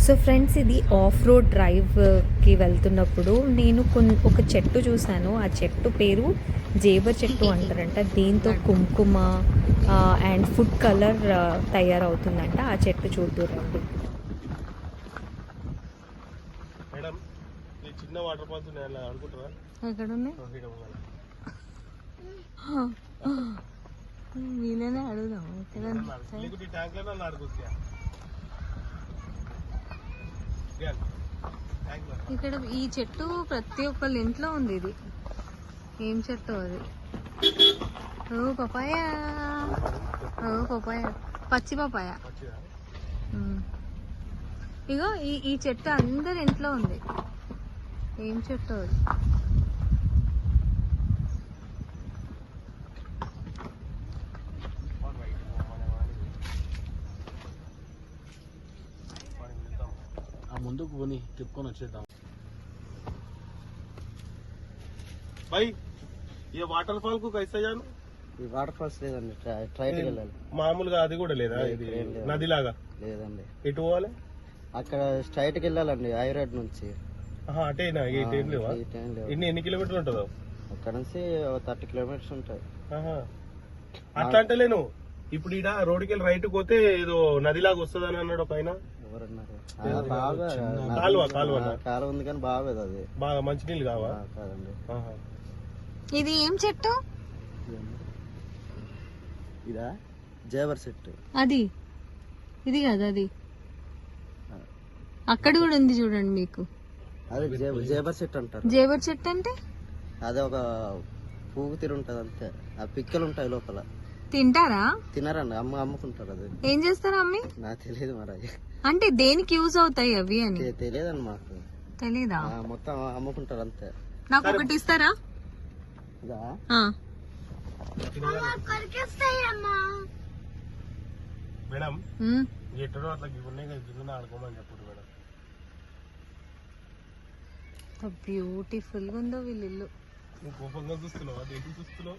So friends, ఇది of road డ్రైవ్కి వెళ్తున్నప్పుడు నేను ఒక చెట్టు చూశాను. ఆ చెట్టు పేరు జేబర్ చెట్టు అంటారంట. దీంతో కుంకుమ అండ్ ఫుడ్ కలర్ తయారవుతుందంట. ఆ చెట్టు చూద్దురండి. చిన్న వాటర్ ఫాల్స్ అనుకుంటారా? ఎక్కడ ఉన్నాయి? వీళ్ళనే అడుగుదాం. ఇక్కడ ఈ చెట్టు ప్రతి ఒక్కళ్ళ ఇంట్లో ఉంది. ఇది ఏం చెట్టు? అది ఓ పపాయ. ఓ పపాయ, పచ్చి పపాయ. ఇగో ఈ చెట్టు అందరి ఇంట్లో ఉంది. ఏం చెట్టు అది? ముందుకు పోని తిప్పుకొని వచ్చేద్దాం. भाई ये वाटर फॉल को कैसे जाను? ఈ వాటర్ ఫాల్స్ లేదండి, ట్రైట్కి వెళ్ళాలి. మామూలుగా అది కూడా లేదా? ఇది నదిలాగా లేదండి. ఎటు పోవాలి? అక్కడ స్ట్రైట్కి వెళ్ళాలండి, హైరోడ్ నుంచి. అటేనా? ఎన్ని కిలోమీటర్లు ఉంటుందో? అక్కడ నుంచి 30 కిలోమీటర్స్ ఉంటాయి. అట్లా అంటలేను. ఇప్పుడు ఈడ రోడ్డుకి వెళ్ళి రైట్ పోతే ఏదో నదిలాగా వస్తుంది అని అన్నాడు ఒక ఆయన. ఎవరన్నారు? కాలువ ఉంది కానీ బాగోదు. అది బాగా మంచినీళ్ళు కావా? కాదండి. ఇది ఏం చెట్టు? ఇదా జేబర్ చెట్టు. అది ఇది కదా? అది అక్కడ కూడా ఉంది చూడండి మీకు. అదే జేబర్ చెట్టు అంటారు. జేబర్ చెట్టు అంటే అదే ఒక పువ్వు తిరుంటది అంతే. ఆ పిక్కలు ఉంటాయి లోపల. తింటారా? తినరండి, అమ్ముకుంటారు. అది ఏం చేస్తారా అమ్మి? నాకు తెలియదు మరి. అంటే దేనికి యూజ్ అవుతాయి అవి అని తెలియదండి మాకు. తెలీదా? మొత్తం అమ్ముకుంటారు అంతే. నాకు ఒకటి ఇస్తారా? మేడం ఎట్టడో అట్లా ఉన్నాయి ఆడుకోమని చెప్పండి మేడం. బ్యూటిఫుల్ గా ఉందో వీళ్ళ ఇల్లు. కోపంగా చూస్తున్నావా? దేనికి చూస్తున్నావు?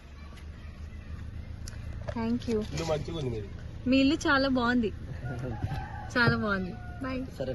Thank you. ఇల్లు మంచిగా ఉంది మీది. మీ ఇల్లు చాలా బాగుంది, చాలా బాగుంది. బాయ్. సరే.